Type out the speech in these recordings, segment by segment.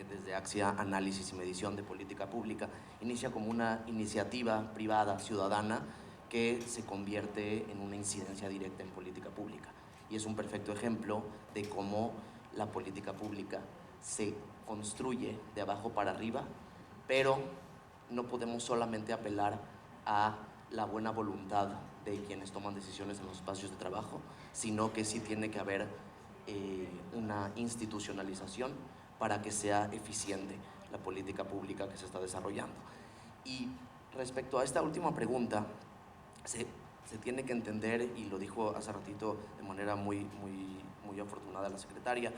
desde Axia Análisis y Medición de Política Pública, inicia como una iniciativa privada, ciudadana, que se convierte en una incidencia directa en política pública. Y es un perfecto ejemplo de cómo la política pública se construye de abajo para arriba, pero no podemos solamente apelar a la buena voluntad de quienes toman decisiones en los espacios de trabajo, sino que sí tiene que haber una institucionalización para que sea eficiente la política pública que se está desarrollando. Y respecto a esta última pregunta, se tiene que entender, y lo dijo hace ratito de manera muy afortunada la secretaria,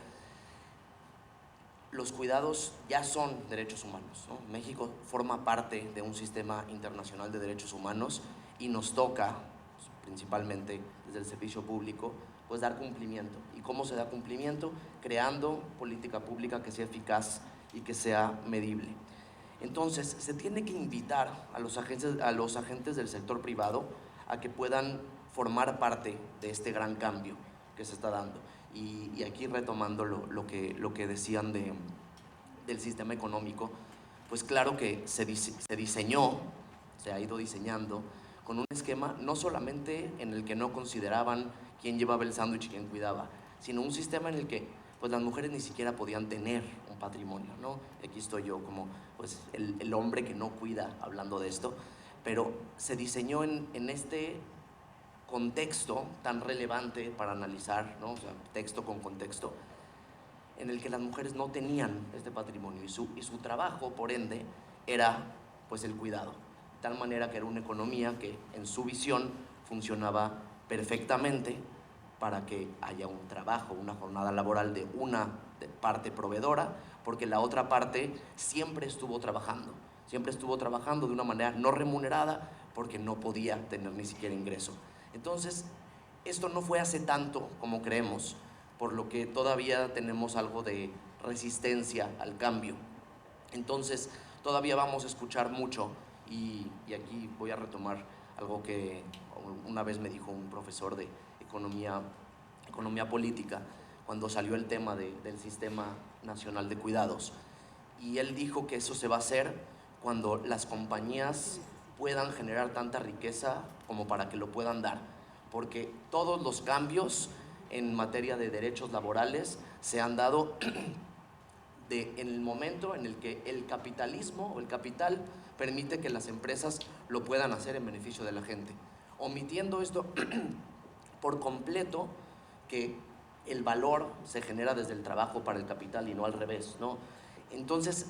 los cuidados ya son derechos humanos, ¿no? México forma parte de un sistema internacional de derechos humanos y nos toca, principalmente desde el servicio público, pues dar cumplimiento. ¿Y cómo se da cumplimiento? Creando política pública que sea eficaz y que sea medible. Entonces, se tiene que invitar a los agentes del sector privado a que puedan formar parte de este gran cambio que se está dando. Y aquí retomando lo que decían del sistema económico, pues claro que se diseñó, se ha ido diseñando con un esquema no solamente en el que no consideraban quién llevaba el sándwich y quién cuidaba, sino un sistema en el que pues las mujeres ni siquiera podían tener un patrimonio, ¿no? Aquí estoy yo como pues el hombre que no cuida hablando de esto, pero se diseñó en este contexto tan relevante para analizar, ¿no? O sea, texto con contexto, en el que las mujeres no tenían este patrimonio y su trabajo, por ende, era pues el cuidado. De tal manera que era una economía que en su visión funcionaba perfectamente para que haya un trabajo, una jornada laboral de una parte proveedora, porque la otra parte siempre estuvo trabajando de una manera no remunerada porque no podía tener ni siquiera ingreso. Entonces, esto no fue hace tanto como creemos, por lo que todavía tenemos algo de resistencia al cambio. Entonces, todavía vamos a escuchar mucho, y aquí voy a retomar algo que una vez me dijo un profesor de economía política, cuando salió el tema del Sistema Nacional de Cuidados. Y él dijo que eso se va a hacer cuando las compañías puedan generar tanta riqueza como para que lo puedan dar, porque todos los cambios en materia de derechos laborales se han dado en el momento en el que el capitalismo o el capital permite que las empresas lo puedan hacer en beneficio de la gente, omitiendo esto por completo, que el valor se genera desde el trabajo para el capital y no al revés, ¿no? Entonces,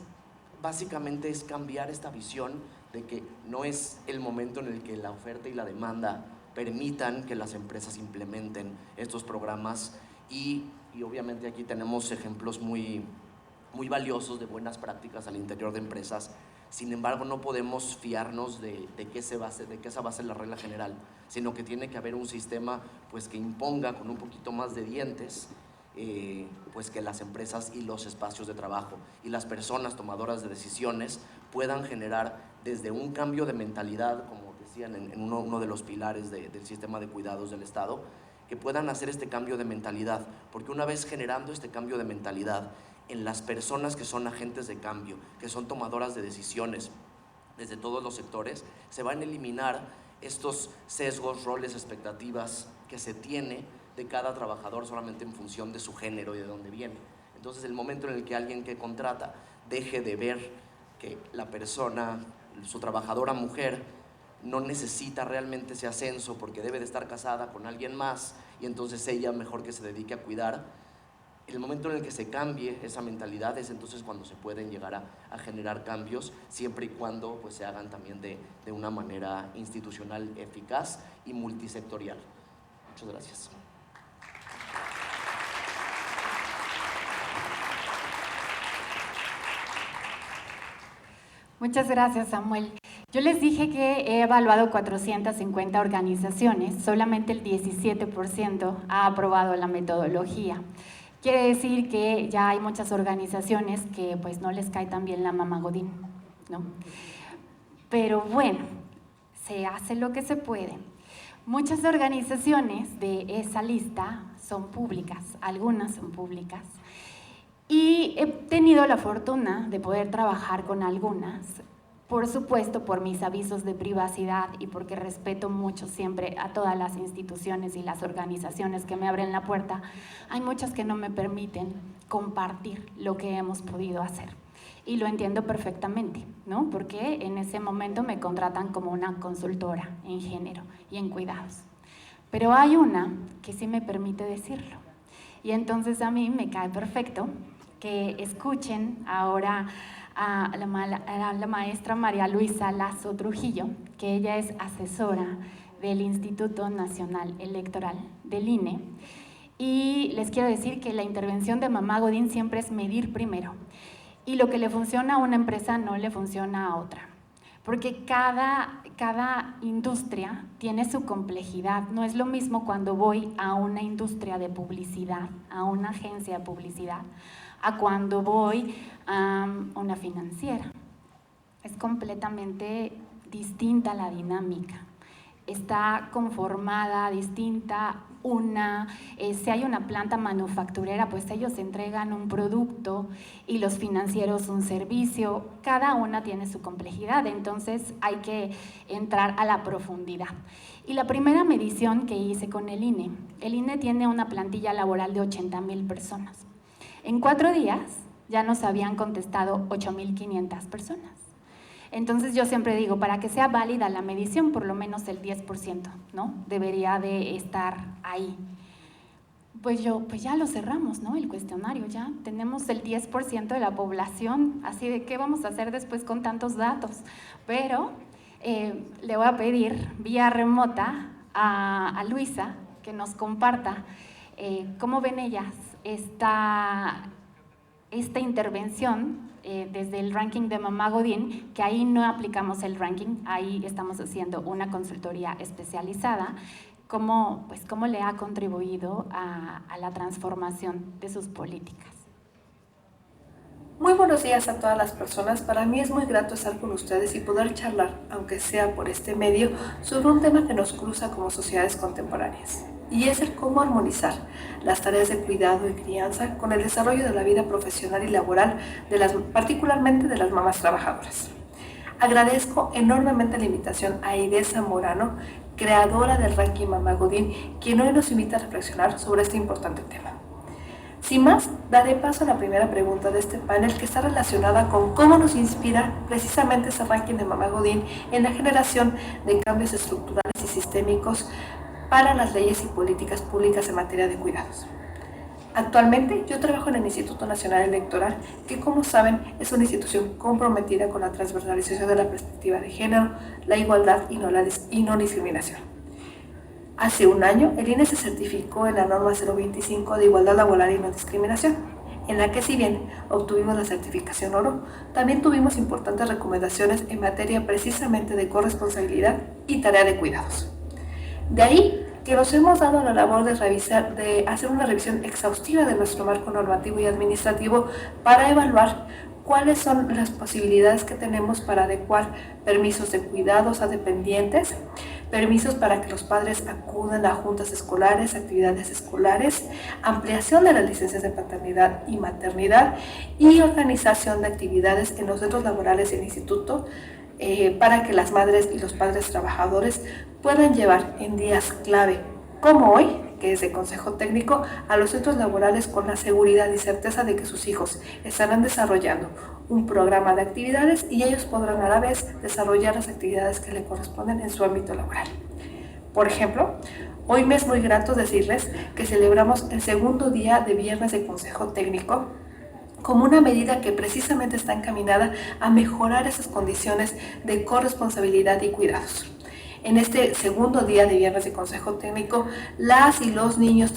básicamente es cambiar esta visión de que no es el momento en el que la oferta y la demanda permitan que las empresas implementen estos programas y obviamente aquí tenemos ejemplos muy valiosos de buenas prácticas al interior de empresas. Sin embargo, no podemos fiarnos de que esa va a ser la regla general, sino que tiene que haber un sistema pues, que imponga con un poquito más de dientes pues que las empresas y los espacios de trabajo y las personas tomadoras de decisiones puedan generar desde un cambio de mentalidad, como decían en uno de los pilares del sistema de cuidados del Estado, que puedan hacer este cambio de mentalidad, porque una vez generando este cambio de mentalidad en las personas que son agentes de cambio, que son tomadoras de decisiones desde todos los sectores, se van a eliminar estos sesgos, roles, expectativas que se tiene de cada trabajador solamente en función de su género y de dónde viene. Entonces, el momento en el que alguien que contrata deje de ver que la persona, su trabajadora mujer, no necesita realmente ese ascenso porque debe de estar casada con alguien más y entonces ella mejor que se dedique a cuidar, el momento en el que se cambie esa mentalidad es entonces cuando se pueden llegar a generar cambios, siempre y cuando pues, se hagan también de una manera institucional eficaz y multisectorial. Muchas gracias. Muchas gracias, Samuel. Yo les dije que he evaluado 450 organizaciones, solamente el 17% ha aprobado la metodología. Quiere decir que ya hay muchas organizaciones que pues no les cae tan bien la mamá Godín, ¿no? Pero bueno, se hace lo que se puede. Muchas organizaciones de esa lista son públicas, algunas son públicas. Y he tenido la fortuna de poder trabajar con algunas, por supuesto por mis avisos de privacidad y porque respeto mucho siempre a todas las instituciones y las organizaciones que me abren la puerta. Hay muchas que no me permiten compartir lo que hemos podido hacer. Y lo entiendo perfectamente, ¿no? Porque en ese momento me contratan como una consultora en género y en cuidados. Pero hay una que sí me permite decirlo. Y entonces a mí me cae perfecto que escuchen ahora a la maestra María Luisa Lazo Trujillo, que ella es asesora del Instituto Nacional Electoral del INE. Y les quiero decir que la intervención de Mamá Godín siempre es medir primero. Y lo que le funciona a una empresa no le funciona a otra. Porque cada industria tiene su complejidad. No es lo mismo cuando voy a una industria de publicidad, a una agencia de publicidad, a cuando voy a una financiera. Es completamente distinta la dinámica. Está conformada, distinta. Si hay una planta manufacturera, pues ellos entregan un producto y los financieros un servicio. Cada una tiene su complejidad, entonces hay que entrar a la profundidad. Y la primera medición que hice con el INE tiene una plantilla laboral de 80,000 personas. En 4 días ya nos habían contestado 8,500 personas. Entonces yo siempre digo, para que sea válida la medición, por lo menos el 10%, ¿no? Debería de estar ahí. Pues ya lo cerramos, ¿no? El cuestionario, ya tenemos el 10% de la población, así de qué vamos a hacer después con tantos datos. Pero le voy a pedir vía remota a Luisa que nos comparta cómo ven ellas esta intervención desde el ranking de Mamá Godín, que ahí no aplicamos el ranking, ahí estamos haciendo una consultoría especializada, cómo le ha contribuido a la transformación de sus políticas. Muy buenos días a todas las personas. Para mí es muy grato estar con ustedes y poder charlar, aunque sea por este medio, sobre un tema que nos cruza como sociedades contemporáneas. Y es el cómo armonizar las tareas de cuidado y crianza con el desarrollo de la vida profesional y laboral, particularmente de las mamás trabajadoras. Agradezco enormemente la invitación a Inés Zamorano, creadora del ranking Mamá Godín, quien hoy nos invita a reflexionar sobre este importante tema. Sin más, daré paso a la primera pregunta de este panel, que está relacionada con cómo nos inspira precisamente ese ranking de Mamá Godín en la generación de cambios estructurales y sistémicos para las leyes y políticas públicas en materia de cuidados. Actualmente yo trabajo en el Instituto Nacional Electoral, que como saben es una institución comprometida con la transversalización de la perspectiva de género, la igualdad y no discriminación. Hace un año el INE se certificó en la norma 025 de igualdad laboral y no discriminación, en la que si bien obtuvimos la certificación oro, también tuvimos importantes recomendaciones en materia precisamente de corresponsabilidad y tarea de cuidados. De ahí que nos hemos dado la labor de hacer una revisión exhaustiva de nuestro marco normativo y administrativo para evaluar cuáles son las posibilidades que tenemos para adecuar permisos de cuidados a dependientes, permisos para que los padres acudan a juntas escolares, actividades escolares, ampliación de las licencias de paternidad y maternidad y organización de actividades en los centros laborales del instituto, para que las madres y los padres trabajadores puedan llevar en días clave, como hoy, que es de consejo técnico, a los centros laborales con la seguridad y certeza de que sus hijos estarán desarrollando un programa de actividades y ellos podrán a la vez desarrollar las actividades que le corresponden en su ámbito laboral. Por ejemplo, hoy me es muy grato decirles que celebramos el segundo día de viernes de consejo técnico, como una medida que precisamente está encaminada a mejorar esas condiciones de corresponsabilidad y cuidados. En este segundo día de viernes de consejo técnico, las y los niños,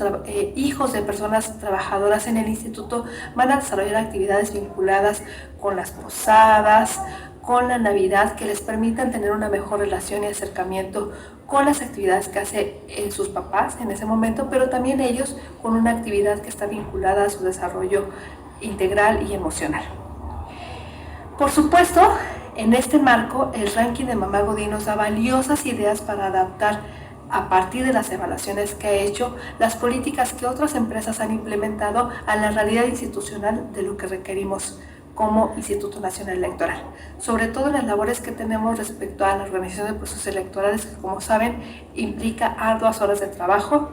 hijos de personas trabajadoras en el instituto, van a desarrollar actividades vinculadas con las posadas, con la Navidad, que les permitan tener una mejor relación y acercamiento con las actividades que hacen sus papás en ese momento, pero también ellos con una actividad que está vinculada a su desarrollo integral y emocional. Por supuesto, en este marco, el ranking de Mamá Godín nos da valiosas ideas para adaptar a partir de las evaluaciones que ha hecho, las políticas que otras empresas han implementado a la realidad institucional de lo que requerimos como Instituto Nacional Electoral, sobre todo las labores que tenemos respecto a la organización de procesos electorales, que como saben implica arduas horas de trabajo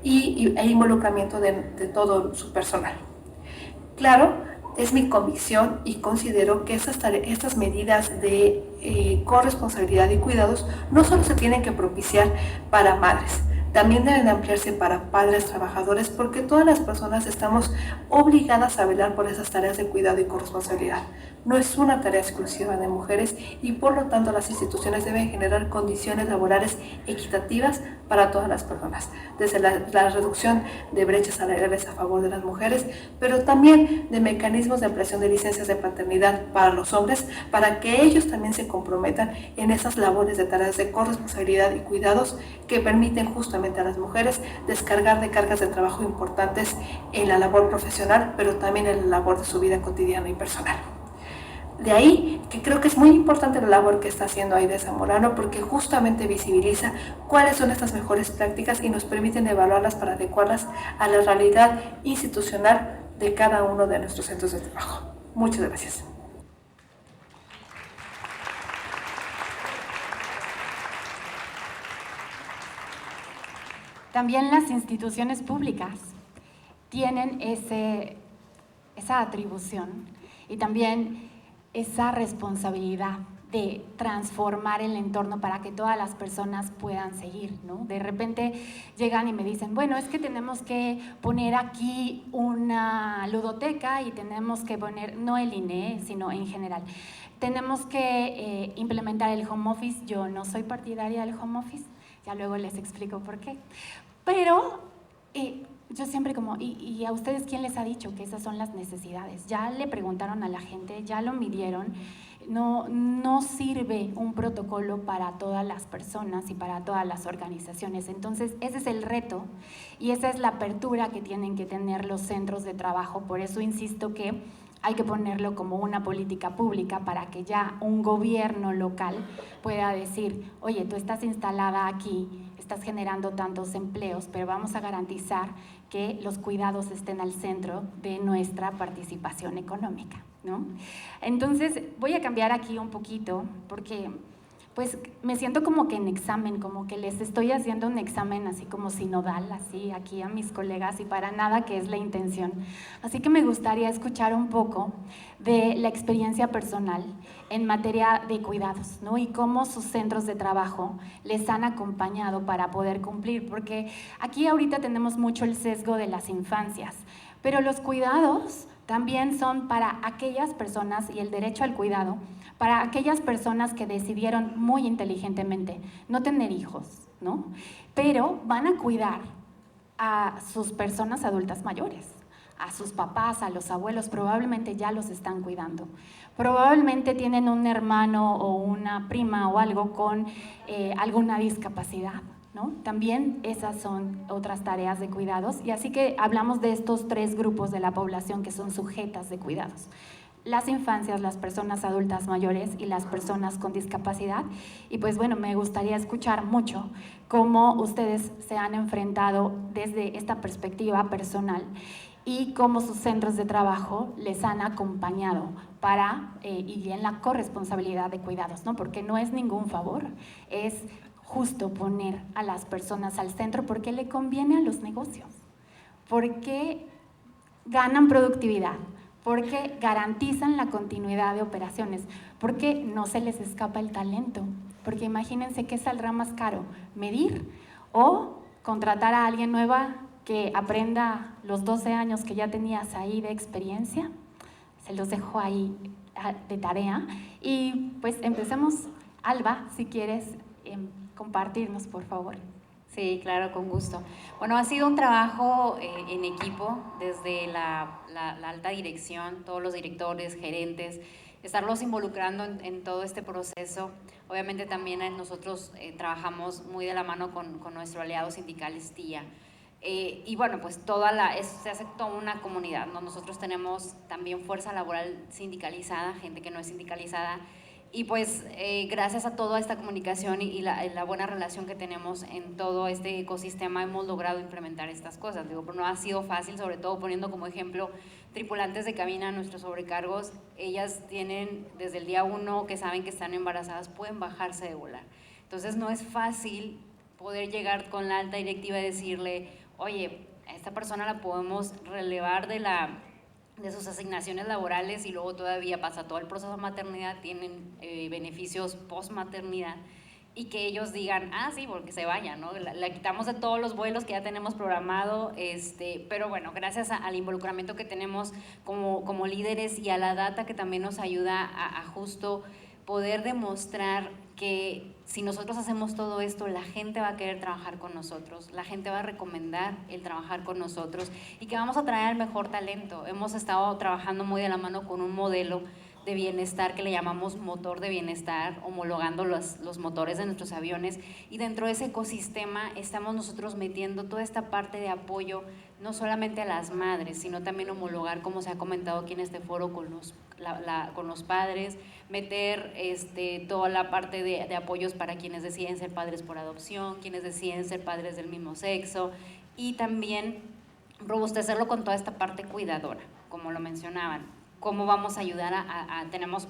e involucramiento de todo su personal. Claro, es mi convicción y considero que estas medidas de corresponsabilidad y cuidados no solo se tienen que propiciar para madres, también deben ampliarse para padres trabajadores, porque todas las personas estamos obligadas a velar por esas tareas de cuidado y corresponsabilidad. No es una tarea exclusiva de mujeres y por lo tanto las instituciones deben generar condiciones laborales equitativas para todas las personas, desde la reducción de brechas salariales a favor de las mujeres, pero también de mecanismos de ampliación de licencias de paternidad para los hombres, para que ellos también se comprometan en esas labores de tareas de corresponsabilidad y cuidados que permiten justamente a las mujeres descargar de cargas de trabajo importantes en la labor profesional, pero también en la labor de su vida cotidiana y personal. De ahí que creo que es muy importante la labor que está haciendo Aide Zamorano, porque justamente visibiliza cuáles son estas mejores prácticas y nos permiten evaluarlas para adecuarlas a la realidad institucional de cada uno de nuestros centros de trabajo. Muchas gracias. También las instituciones públicas tienen esa atribución y también esa responsabilidad de transformar el entorno para que todas las personas puedan seguir, ¿no? De repente llegan y me dicen, bueno, es que tenemos que poner aquí una ludoteca y tenemos que poner, no el INE, sino en general, tenemos que implementar el home office. Yo no soy partidaria del home office, ya luego les explico por qué, pero yo siempre como, ¿y a ustedes quién les ha dicho que esas son las necesidades? Ya le preguntaron a la gente, ya lo midieron. No sirve un protocolo para todas las personas y para todas las organizaciones. Entonces, ese es el reto y esa es la apertura que tienen que tener los centros de trabajo. Por eso insisto que hay que ponerlo como una política pública para que ya un gobierno local pueda decir, oye, tú estás instalada aquí, estás generando tantos empleos, pero vamos a garantizar que los cuidados estén al centro de nuestra participación económica, ¿no? Entonces, voy a cambiar aquí un poquito porque pues me siento como que en examen, como que les estoy haciendo un examen así como sinodal, así aquí a mis colegas y para nada que es la intención. Así que me gustaría escuchar un poco de la experiencia personal en materia de cuidados, ¿no? Y cómo sus centros de trabajo les han acompañado para poder cumplir, porque aquí ahorita tenemos mucho el sesgo de las infancias, pero los cuidados también son para aquellas personas y el derecho al cuidado, para aquellas personas que decidieron muy inteligentemente no tener hijos, ¿no? Pero van a cuidar a sus personas adultas mayores, a sus papás, a los abuelos, probablemente ya los están cuidando. Probablemente tienen un hermano o una prima o algo con alguna discapacidad, ¿no? También esas son otras tareas de cuidados y así que hablamos de estos tres grupos de la población que son sujetas de cuidados. Las infancias, las personas adultas mayores y las personas con discapacidad. Y pues bueno, me gustaría escuchar mucho cómo ustedes se han enfrentado desde esta perspectiva personal y cómo sus centros de trabajo les han acompañado para, y en la corresponsabilidad de cuidados, ¿no? Porque no es ningún favor, es justo poner a las personas al centro porque le conviene a los negocios, porque ganan productividad, porque garantizan la continuidad de operaciones, porque no se les escapa el talento, porque imagínense qué saldrá más caro, medir o contratar a alguien nueva que aprenda los 12 años que ya tenías ahí de experiencia. Se los dejo ahí de tarea y pues empecemos. Alba, si quieres compartirnos, por favor. Sí, claro, con gusto. Bueno, ha sido un trabajo en equipo, desde la alta dirección, todos los directores, gerentes, estarlos involucrando en todo este proceso. Obviamente también nosotros trabajamos muy de la mano con nuestro aliado sindical STIA. Y bueno, pues se hace toda una comunidad, ¿no? Nosotros tenemos también fuerza laboral sindicalizada, gente que no es sindicalizada, Y pues gracias a toda esta comunicación y la buena relación que tenemos en todo este ecosistema hemos logrado implementar estas cosas. Digo, pero no ha sido fácil, sobre todo poniendo como ejemplo tripulantes de cabina, nuestros sobrecargos. Ellas tienen desde el día 1 que saben que están embarazadas, pueden bajarse de volar. Entonces no es fácil poder llegar con la alta directiva y decirle, oye, a esta persona la podemos relevar de sus asignaciones laborales y luego todavía pasa todo el proceso de maternidad, tienen beneficios post-maternidad, y que ellos digan, ah, sí, porque se vayan, ¿no? La quitamos de todos los vuelos que ya tenemos programado, pero bueno, gracias al involucramiento que tenemos como líderes y a la data que también nos ayuda a justo poder demostrar que si nosotros hacemos todo esto, la gente va a querer trabajar con nosotros, la gente va a recomendar el trabajar con nosotros y que vamos a traer el mejor talento. Hemos estado trabajando muy de la mano con un modelo de bienestar que le llamamos motor de bienestar, homologando los motores de nuestros aviones, y dentro de ese ecosistema estamos nosotros metiendo toda esta parte de apoyo, no solamente a las madres, sino también homologar, como se ha comentado aquí en este foro, con los padres, meter toda la parte de apoyos para quienes deciden ser padres por adopción, quienes deciden ser padres del mismo sexo, y también robustecerlo con toda esta parte cuidadora, como lo mencionaban. ¿Cómo vamos a ayudar tenemos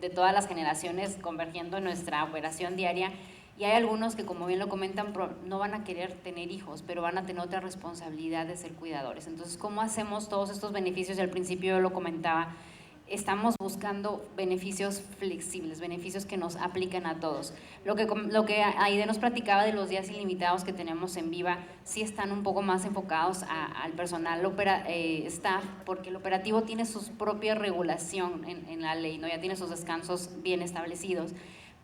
de todas las generaciones convergiendo en nuestra operación diaria, y hay algunos que, como bien lo comentan, no van a querer tener hijos, pero van a tener otra responsabilidad de ser cuidadores? Entonces, ¿cómo hacemos todos estos beneficios? Y al principio yo lo comentaba, estamos buscando beneficios flexibles, beneficios que nos apliquen a todos. Lo que Aide nos platicaba de los días ilimitados que tenemos en Viva, sí están un poco más enfocados al personal staff, porque el operativo tiene su propia regulación en la ley, ¿no? Ya tiene sus descansos bien establecidos.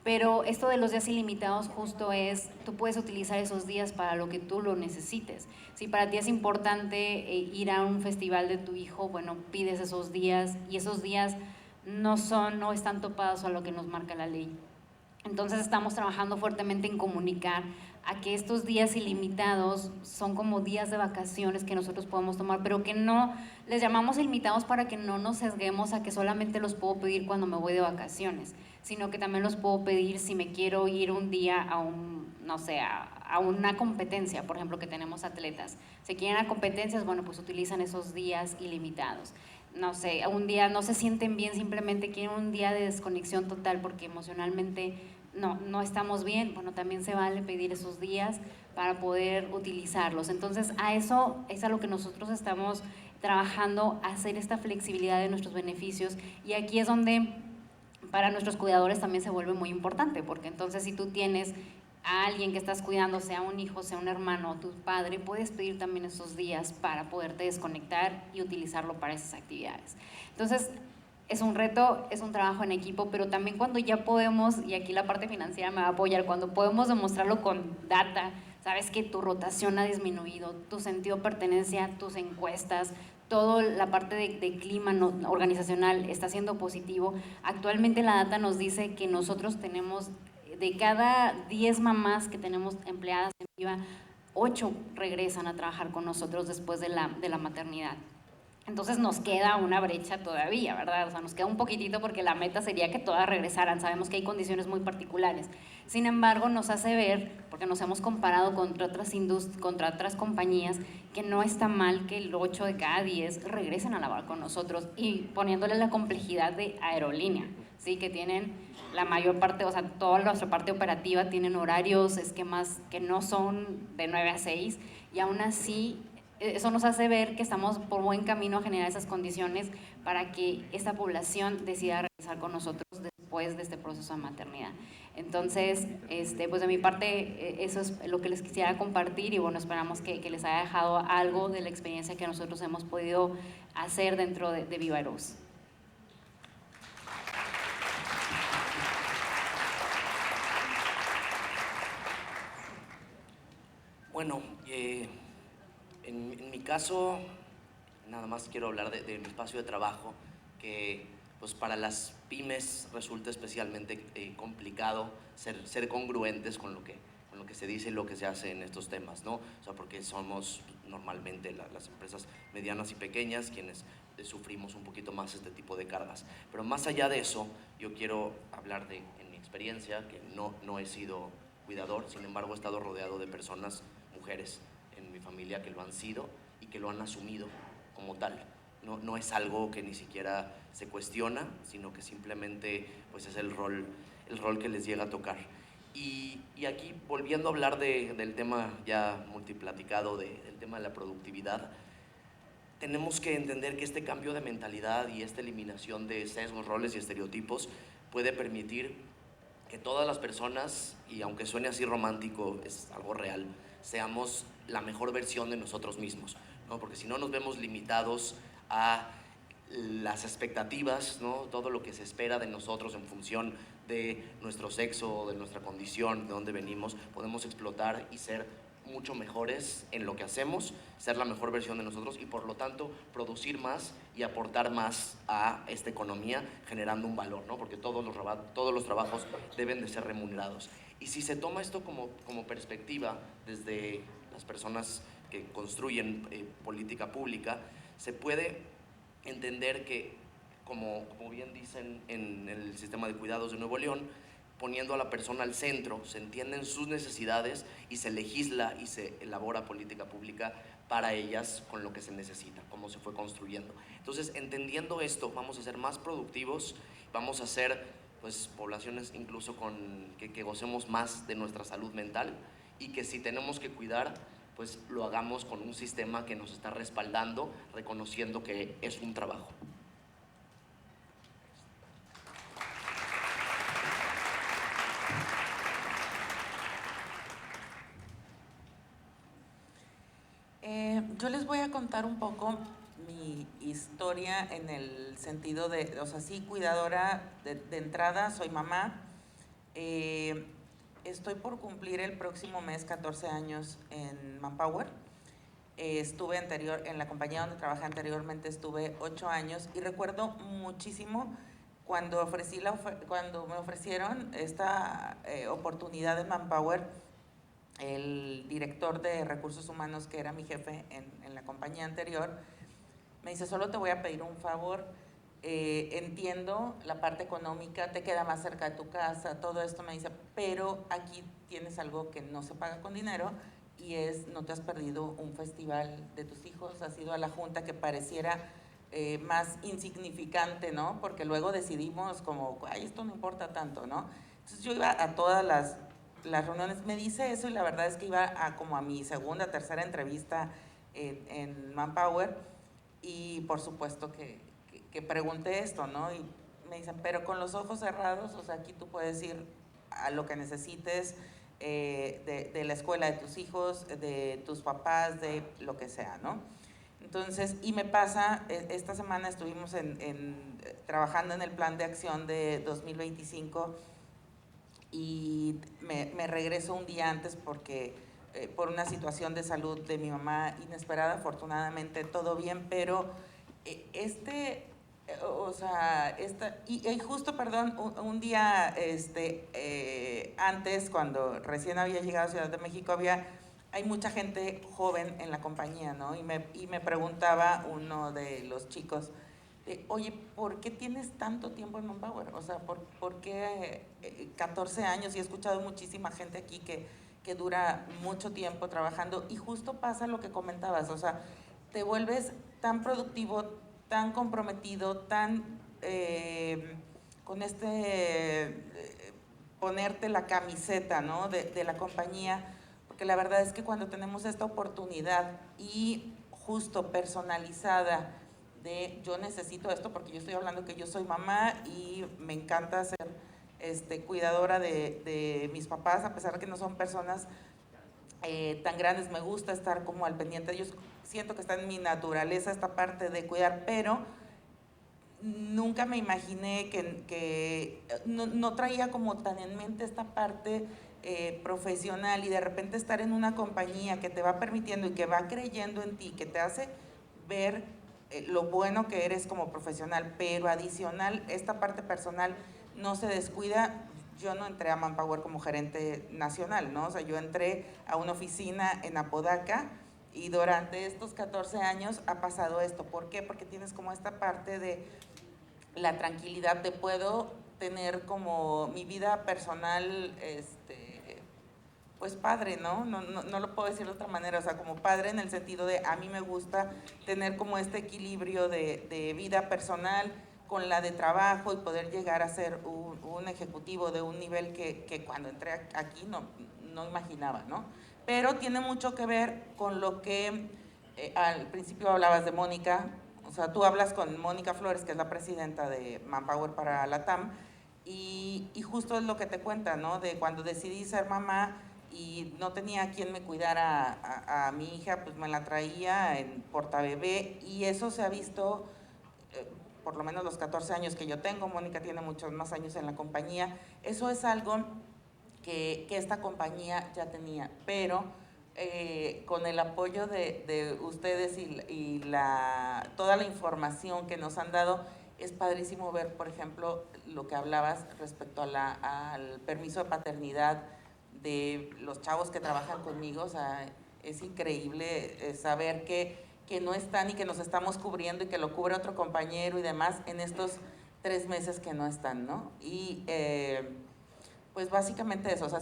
Pero esto de los días ilimitados justo es, tú puedes utilizar esos días para lo que tú lo necesites. Si para ti es importante ir a un festival de tu hijo, bueno, pides esos días, y esos días no están topados a lo que nos marca la ley. Entonces estamos trabajando fuertemente en comunicar a que estos días ilimitados son como días de vacaciones que nosotros podemos tomar, pero que no les llamamos ilimitados para que no nos sesguemos a que solamente los puedo pedir cuando me voy de vacaciones, sino que también los puedo pedir si me quiero ir un día a a una competencia, por ejemplo, que tenemos atletas. Si quieren a competencias, bueno, pues utilizan esos días ilimitados. No sé, un día no se sienten bien, simplemente quieren un día de desconexión total porque emocionalmente no estamos bien, bueno, también se vale pedir esos días para poder utilizarlos. Entonces, a eso es a lo que nosotros estamos trabajando, hacer esta flexibilidad de nuestros beneficios, y aquí es donde para nuestros cuidadores también se vuelve muy importante, porque entonces si tú tienes a alguien que estás cuidando, sea un hijo, sea un hermano o tu padre, puedes pedir también esos días para poderte desconectar y utilizarlo para esas actividades. Entonces, es un reto, es un trabajo en equipo, pero también cuando ya podemos, y aquí la parte financiera me va a apoyar, cuando podemos demostrarlo con data, sabes que tu rotación ha disminuido, tu sentido de pertenencia, tus encuestas, toda la parte de clima organizacional está siendo positivo. Actualmente la data nos dice que nosotros tenemos, de cada 10 mamás que tenemos empleadas en Viva, 8 regresan a trabajar con nosotros después de la maternidad. Entonces nos queda una brecha todavía, ¿verdad? O sea, nos queda un poquitito porque la meta sería que todas regresaran. Sabemos que hay condiciones muy particulares. Sin embargo, nos hace ver, porque nos hemos comparado contra otras compañías, que no está mal que el 8 de cada 10 regresen a laborar con nosotros, y poniéndole la complejidad de aerolínea, ¿sí? Que tienen la mayor parte, o sea, toda nuestra parte operativa tienen horarios, esquemas que no son de 9 a 6, y aún así eso nos hace ver que estamos por buen camino a generar esas condiciones para que esta población decida regresar con nosotros después de este proceso de maternidad. Entonces, pues de mi parte, eso es lo que les quisiera compartir, y bueno, esperamos que les haya dejado algo de la experiencia que nosotros hemos podido hacer dentro de Viva Aerobús. Bueno, en mi caso, nada más quiero hablar de mi espacio de trabajo, que pues para las pymes resulta especialmente complicado ser congruentes con lo que se dice y lo que se hace en estos temas, ¿no? O sea, porque somos normalmente las empresas medianas y pequeñas quienes sufrimos un poquito más este tipo de cargas. Pero más allá de eso, yo quiero hablar de, en mi experiencia, que no he sido cuidador, sin embargo he estado rodeado de personas, mujeres en mi familia que lo han sido y que lo han asumido como tal. No es algo que ni siquiera se cuestiona, sino que simplemente pues es el rol que les llega a tocar. Y aquí, volviendo a hablar del tema ya multiplaticado, del tema de la productividad, tenemos que entender que este cambio de mentalidad y esta eliminación de sesgos, roles y estereotipos puede permitir que todas las personas, y aunque suene así romántico, es algo real, seamos la mejor versión de nosotros mismos, ¿no? Porque si no nos vemos limitados a las expectativas, ¿no? Todo lo que se espera de nosotros en función de nuestro sexo, de nuestra condición, de dónde venimos, podemos explotar y ser mucho mejores en lo que hacemos, ser la mejor versión de nosotros y por lo tanto producir más y aportar más a esta economía generando un valor, ¿no? Porque todos los trabajos deben de ser remunerados. Y si se toma esto como perspectiva desde las personas que construyen política pública, se puede entender que, como bien dicen en el sistema de cuidados de Nuevo León, poniendo a la persona al centro, se entienden sus necesidades y se legisla y se elabora política pública para ellas con lo que se necesita, cómo se fue construyendo. Entonces, entendiendo esto, vamos a ser más productivos, vamos a ser pues, poblaciones incluso que gocemos más de nuestra salud mental y que si tenemos que cuidar, pues lo hagamos con un sistema que nos está respaldando, reconociendo que es un trabajo. Yo les voy a contar un poco mi historia en el sentido de, o sea, sí, cuidadora de entrada, soy mamá. Estoy por cumplir el próximo mes 14 años en Manpower. Estuve en la compañía donde trabajé anteriormente, estuve 8 años y recuerdo muchísimo cuando me ofrecieron esta oportunidad de Manpower. El director de recursos humanos, que era mi jefe en la compañía anterior, me dice, solo te voy a pedir un favor, entiendo la parte económica, te queda más cerca de tu casa, todo esto, me dice, pero aquí tienes algo que no se paga con dinero y no te has perdido un festival de tus hijos, has ido a la junta que pareciera más insignificante, ¿no? Porque luego decidimos como, ay, esto no importa tanto, ¿no? Entonces yo iba a todas las reuniones, me dice eso y la verdad es que iba como a mi segunda, tercera entrevista en Manpower y por supuesto que pregunté esto, ¿no? Y me dicen, pero con los ojos cerrados, o sea, aquí tú puedes ir a lo que necesites de la escuela de tus hijos, de tus papás, de lo que sea, ¿no? Entonces, y me pasa, esta semana estuvimos trabajando en el plan de acción de 2025 y me regreso un día antes porque por una situación de salud de mi mamá inesperada, afortunadamente todo bien, pero y justo, perdón, un día antes, cuando recién había llegado a Ciudad de México, hay mucha gente joven en la compañía, ¿no? Y me preguntaba uno de los chicos, oye, ¿por qué tienes tanto tiempo en Manpower? O sea, ¿por qué 14 años? Y he escuchado muchísima gente aquí que dura mucho tiempo trabajando y justo pasa lo que comentabas, o sea, te vuelves tan productivo, tan comprometido, tan con ponerte la camiseta, ¿no? de la compañía, porque la verdad es que cuando tenemos esta oportunidad y justo personalizada de yo necesito esto, porque yo estoy hablando que yo soy mamá y me encanta ser cuidadora de mis papás, a pesar de que no son personas tan grandes, me gusta estar como al pendiente de ellos, siento que está en mi naturaleza esta parte de cuidar, pero nunca me imaginé que no traía como tan en mente esta parte profesional y de repente estar en una compañía que te va permitiendo y que va creyendo en ti, que te hace ver lo bueno que eres como profesional, pero adicional, esta parte personal no se descuida. Yo no entré a Manpower como gerente nacional, ¿no? O sea, yo entré a una oficina en Apodaca Y durante estos 14 años ha pasado esto. ¿Por qué? Porque tienes como esta parte de la tranquilidad de puedo tener como mi vida personal, pues padre, ¿no? No lo puedo decir de otra manera, o sea, como padre en el sentido de a mí me gusta tener como este equilibrio de vida personal con la de trabajo y poder llegar a ser un ejecutivo de un nivel que cuando entré aquí no imaginaba, ¿no? Pero tiene mucho que ver con lo que al principio hablabas de Mónica, o sea, tú hablas con Mónica Flores, que es la presidenta de Manpower para Latam, y justo es lo que te cuenta, ¿no? De cuando decidí ser mamá y no tenía quien me cuidara a mi hija, pues me la traía en portabebé, y eso se ha visto, por lo menos los 14 años que yo tengo, Mónica tiene muchos más años en la compañía, eso es algo que esta compañía ya tenía, pero con el apoyo de ustedes y toda la información que nos han dado, es padrísimo ver, por ejemplo, lo que hablabas respecto al permiso de paternidad de los chavos que trabajan conmigo. O sea, es increíble saber que no están y que nos estamos cubriendo y que lo cubre otro compañero y demás en estos 3 meses que no están, ¿no? Y pues básicamente eso, o sea,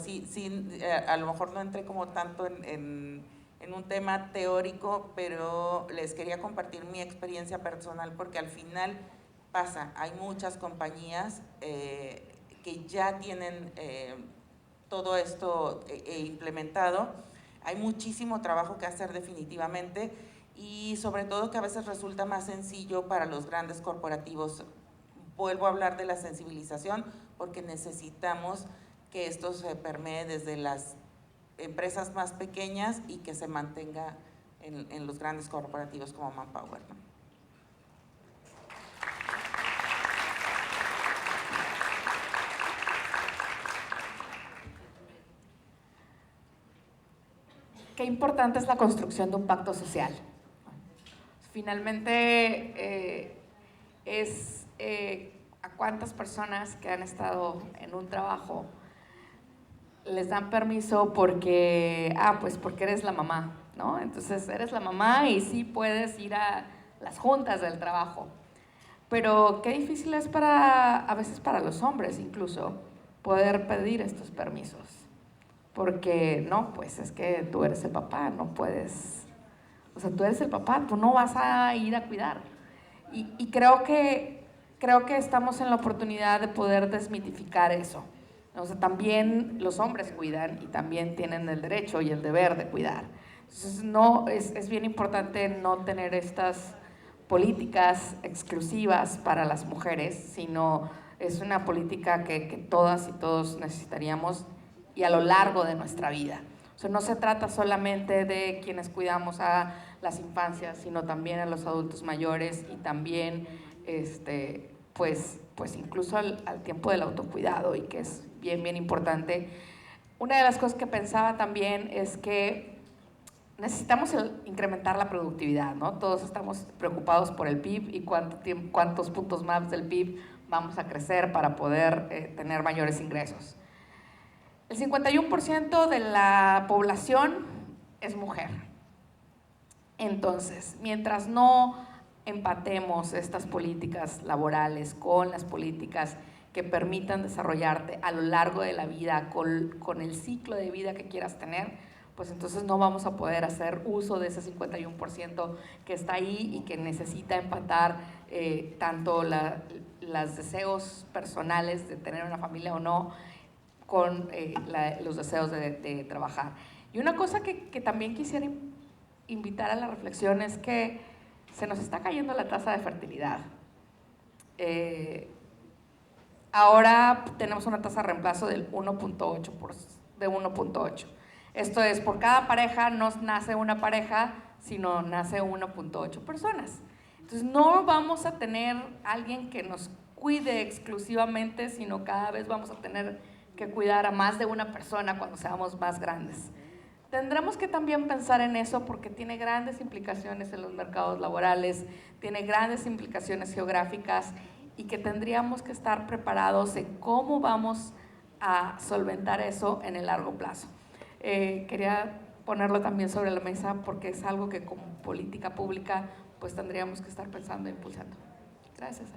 a lo mejor no entré como tanto en un tema teórico, pero les quería compartir mi experiencia personal porque al final pasa, hay muchas compañías que ya tienen todo esto implementado, hay muchísimo trabajo que hacer definitivamente y sobre todo que a veces resulta más sencillo para los grandes corporativos. Vuelvo a hablar de la sensibilización porque necesitamos que esto se permee desde las empresas más pequeñas y que se mantenga en los grandes corporativos como Manpower, ¿no? Qué importante es la construcción de un pacto social. Finalmente, a cuántas personas que han estado en un trabajo les dan permiso porque eres la mamá, ¿no? Entonces eres la mamá y sí puedes ir a las juntas del trabajo. Pero qué difícil es a veces para los hombres incluso poder pedir estos permisos. Porque no, pues es que tú eres el papá, no puedes, o sea, tú eres el papá, tú no vas a ir a cuidar. Y creo que estamos en la oportunidad de poder desmitificar eso. O sea, también los hombres cuidan y también tienen el derecho y el deber de cuidar. Entonces, es bien importante no tener estas políticas exclusivas para las mujeres, sino es una política que todas y todos necesitaríamos y a lo largo de nuestra vida. O sea, no se trata solamente de quienes cuidamos a las infancias, sino también a los adultos mayores y también, pues incluso al tiempo del autocuidado, y que es bien importante. Una de las cosas que pensaba también es que necesitamos incrementar la productividad, ¿no? Todos estamos preocupados por el PIB y cuántos puntos más del PIB vamos a crecer para poder tener mayores ingresos. El 51% de la población es mujer. Entonces, mientras no empatemos estas políticas laborales con las políticas que permitan desarrollarte a lo largo de la vida con el ciclo de vida que quieras tener, pues entonces no vamos a poder hacer uso de ese 51% que está ahí y que necesita empatar tanto los deseos personales de tener una familia o no con los deseos de trabajar. Y una cosa que también quisiera invitar a la reflexión es que se nos está cayendo la tasa de fertilidad. Ahora tenemos una tasa de reemplazo del 1.8. Esto es, por cada pareja no nace una pareja, sino nace 1.8 personas. Entonces no vamos a tener alguien que nos cuide exclusivamente, sino cada vez vamos a tener que cuidar a más de una persona cuando seamos más grandes. Tendremos que también pensar en eso porque tiene grandes implicaciones en los mercados laborales, tiene grandes implicaciones geográficas y que tendríamos que estar preparados en cómo vamos a solventar eso en el largo plazo. Quería ponerlo también sobre la mesa porque es algo que como política pública pues tendríamos que estar pensando e impulsando. Gracias.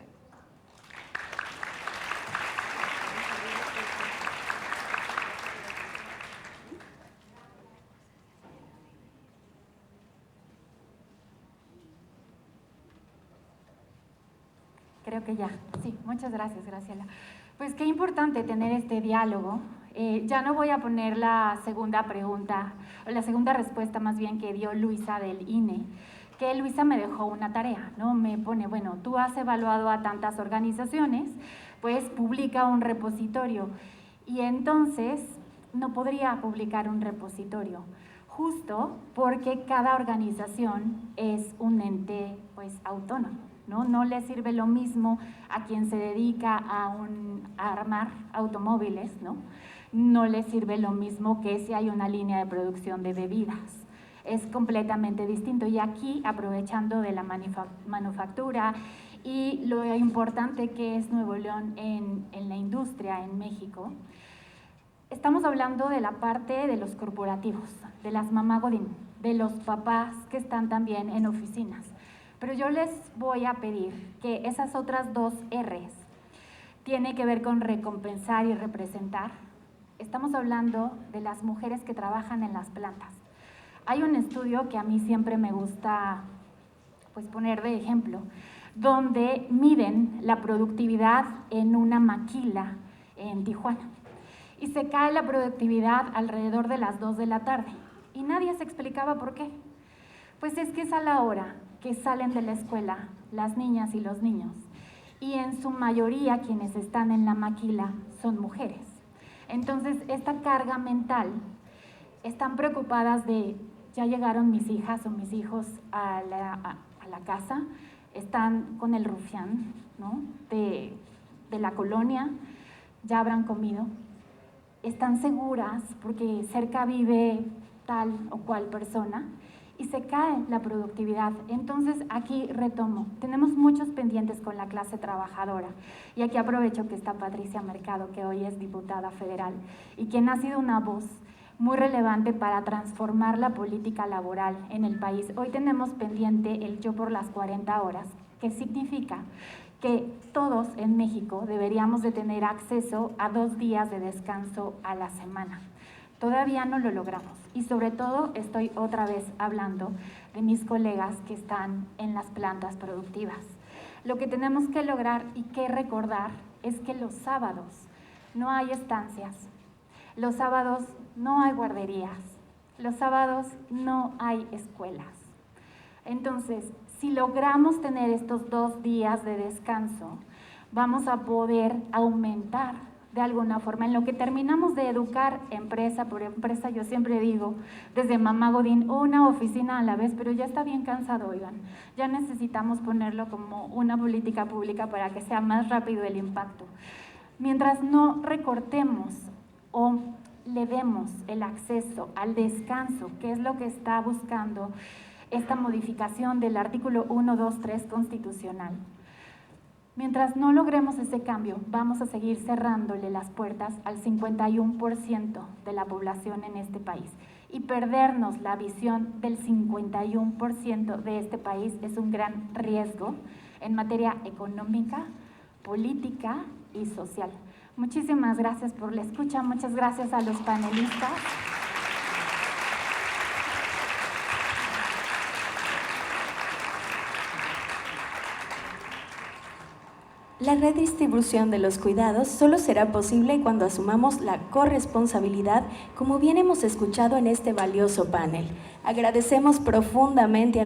Creo que ya. Sí, muchas gracias, Graciela. Pues qué importante tener este diálogo. Ya no voy a poner la segunda pregunta, o la segunda respuesta más bien que dio Luisa del INE, que Luisa me dejó una tarea, ¿no? Me pone, bueno, tú has evaluado a tantas organizaciones, pues publica un repositorio. Y entonces no podría publicar un repositorio, justo porque cada organización es un ente pues autónomo. No le sirve lo mismo a quien se dedica a armar automóviles, no le sirve lo mismo que si hay una línea de producción de bebidas. Es completamente distinto. Y aquí, aprovechando de la manufactura y lo importante que es Nuevo León en la industria en México, estamos hablando de la parte de los corporativos, de las mamá godín, de los papás que están también en oficinas. Pero yo les voy a pedir que esas otras dos R's tiene que ver con recompensar y representar. Estamos hablando de las mujeres que trabajan en las plantas. Hay un estudio que a mí siempre me gusta pues, poner de ejemplo, donde miden la productividad en una maquila en Tijuana. Y se cae la productividad alrededor de las 2 de la tarde. Y nadie se explicaba por qué. Pues es que es a la hora que salen de la escuela las niñas y los niños, y en su mayoría quienes están en la maquila son mujeres. Entonces, esta carga mental, están preocupadas de, ya llegaron mis hijas o mis hijos a la casa, están con el rufián, ¿no? de la colonia, ya habrán comido, están seguras porque cerca vive tal o cual persona, y se cae la productividad. Entonces aquí retomo, tenemos muchos pendientes con la clase trabajadora, y aquí aprovecho que está Patricia Mercado, que hoy es diputada federal y quien ha sido una voz muy relevante para transformar la política laboral en el país. Hoy tenemos pendiente el Yo por las 40 horas, que significa que todos en México deberíamos de tener acceso a 2 días de descanso a la semana. Todavía no lo logramos, y sobre todo estoy otra vez hablando de mis colegas que están en las plantas productivas. Lo que tenemos que lograr y que recordar es que los sábados no hay estancias, los sábados no hay guarderías, los sábados no hay escuelas. Entonces, si logramos tener estos 2 días de descanso, vamos a poder aumentar de alguna forma, en lo que terminamos de educar empresa por empresa. Yo siempre digo, desde mamá godín, una oficina a la vez, pero ya está bien cansado, oigan. Ya necesitamos ponerlo como una política pública para que sea más rápido el impacto. Mientras no recortemos o le demos el acceso al descanso, que es lo que está buscando esta modificación del artículo 1, 2, 3 constitucional, mientras no logremos ese cambio, vamos a seguir cerrándole las puertas al 51% de la población en este país. Y perdernos la visión del 51% de este país es un gran riesgo en materia económica, política y social. Muchísimas gracias por la escucha, muchas gracias a los panelistas. La redistribución de los cuidados solo será posible cuando asumamos la corresponsabilidad, como bien hemos escuchado en este valioso panel. Agradecemos profundamente a